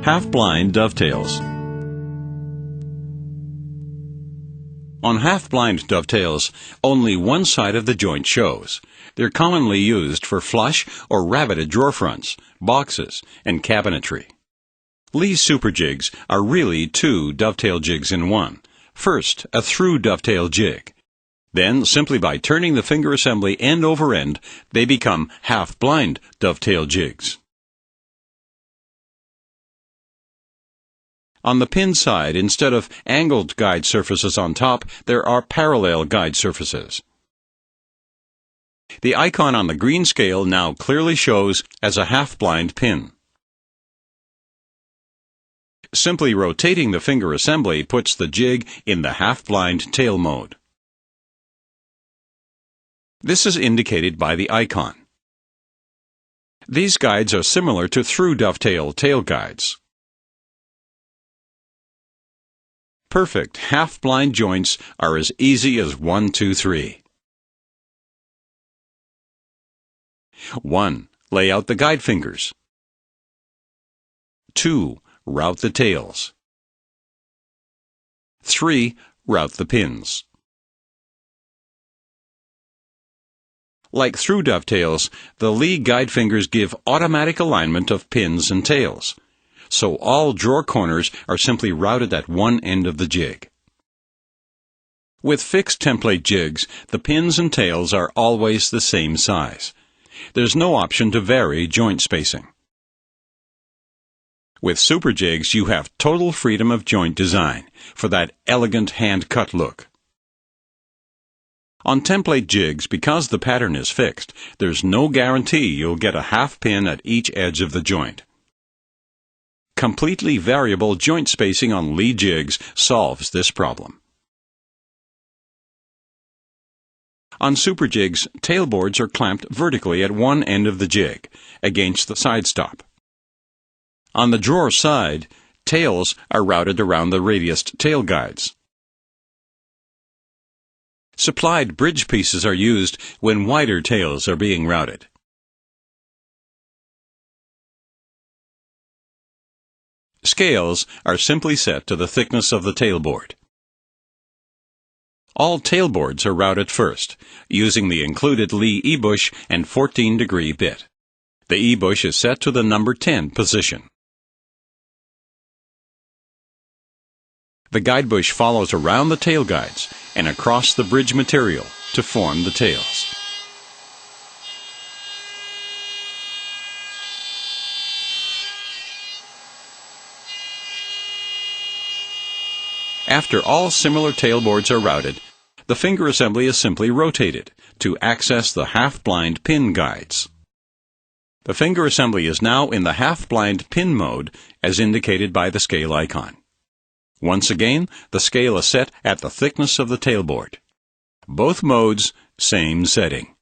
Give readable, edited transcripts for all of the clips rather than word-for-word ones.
Half-blind dovetails. On half-blind dovetails, only one side of the joint shows. They're commonly used for flush or rabbeted drawer fronts, boxes, and cabinetry. Leigh Super Jigs are really two dovetail jigs in one. First, a through dovetail jig. Then, simply by turning the finger assembly end over end, they become half-blind dovetail jigs. On the pin side, instead of angled guide surfaces on top, there are parallel guide surfaces. The icon on the green scale now clearly shows as a half-blind pin. Simply rotating the finger assembly puts the jig in the half-blind tail mode. This is indicated by the icon. These guides are similar to through dovetail tail guides. Perfect half-blind joints are as easy as 1, 2, 3. 1. Lay out the guide fingers. 2. Route the tails. 3. Route the pins. Like through dovetails, the Leigh guide fingers give automatic alignment of pins and tails, so all drawer corners are simply routed at one end of the jig. With fixed template jigs, the pins and tails are always the same size. There's no option to vary joint spacing. With Super Jigs, you have total freedom of joint design for that elegant hand-cut look. On template jigs, because the pattern is fixed, there's no guarantee you'll get a half pin at each edge of the joint. Completely variable joint spacing on Leigh jigs solves this problem. On Super Jigs, tailboards are clamped vertically at one end of the jig, against the side stop. On the drawer side, tails are routed around the radiused tail guides. Supplied bridge pieces are used when wider tails are being routed. Scales are simply set to the thickness of the tailboard. All tailboards are routed first, using the included Leigh E-bush and 14-degree bit. The E-bush is set to the number 10 position. The guide bush follows around the tail guides and across the bridge material to form the tails. After all similar tailboards are routed, the finger assembly is simply rotated to access the half-blind pin guides. The finger assembly is now in the half-blind pin mode as indicated by the scale icon. Once again, the scale is set at the thickness of the tailboard. Both modes, same setting.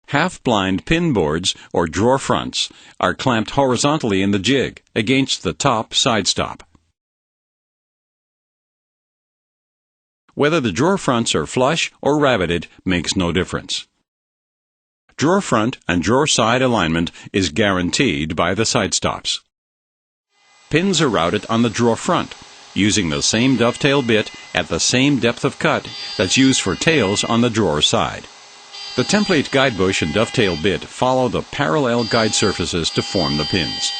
Half-blind pin boards or drawer fronts are clamped horizontally in the jig against the top side stop. Whether the drawer fronts are flush or rabbeted makes no difference. Drawer front and drawer side alignment is guaranteed by the side stops. Pins are routed on the drawer front, using the same dovetail bit at the same depth of cut that's used for tails on the drawer side. The template guide bush and dovetail bit follow the parallel guide surfaces to form the pins.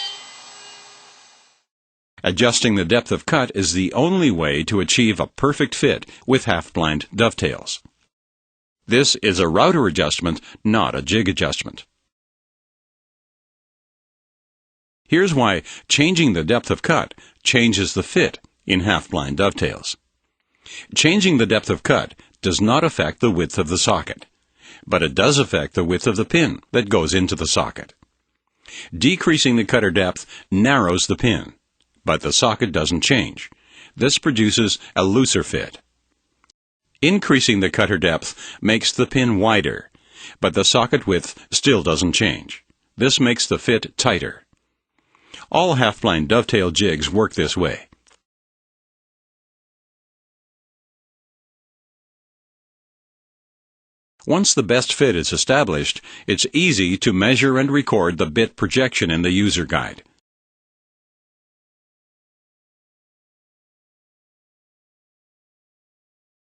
Adjusting the depth of cut is the only way to achieve a perfect fit with half-blind dovetails. This is a router adjustment, not a jig adjustment. Here's why changing the depth of cut changes the fit in half-blind dovetails. Changing the depth of cut does not affect the width of the socket, but it does affect the width of the pin that goes into the socket. Decreasing the cutter depth narrows the pin, but the socket doesn't change. This produces a looser fit. Increasing the cutter depth makes the pin wider, but the socket width still doesn't change. This makes the fit tighter. All half-blind dovetail jigs work this way. Once the best fit is established, it's easy to measure and record the bit projection in the user guide.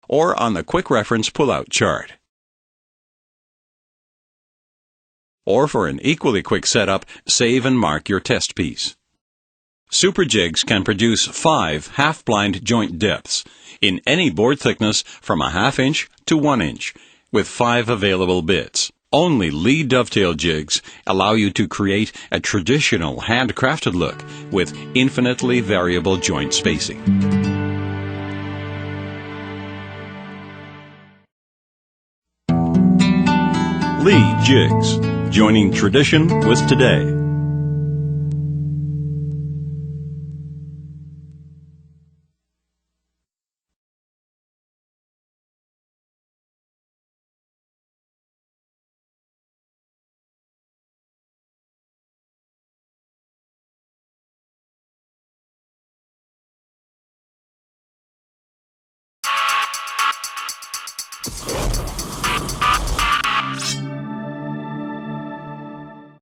or on the quick reference pull-out chart. Or for an equally quick setup, save and mark your test piece. Super Jigs can produce 5 half-blind joint depths in any board thickness from a 1/2 inch to 1 inch, with 5 available bits. Only Leigh Dovetail jigs allow you to create a traditional handcrafted look with infinitely variable joint spacing. Leigh Jigs, joining tradition with today.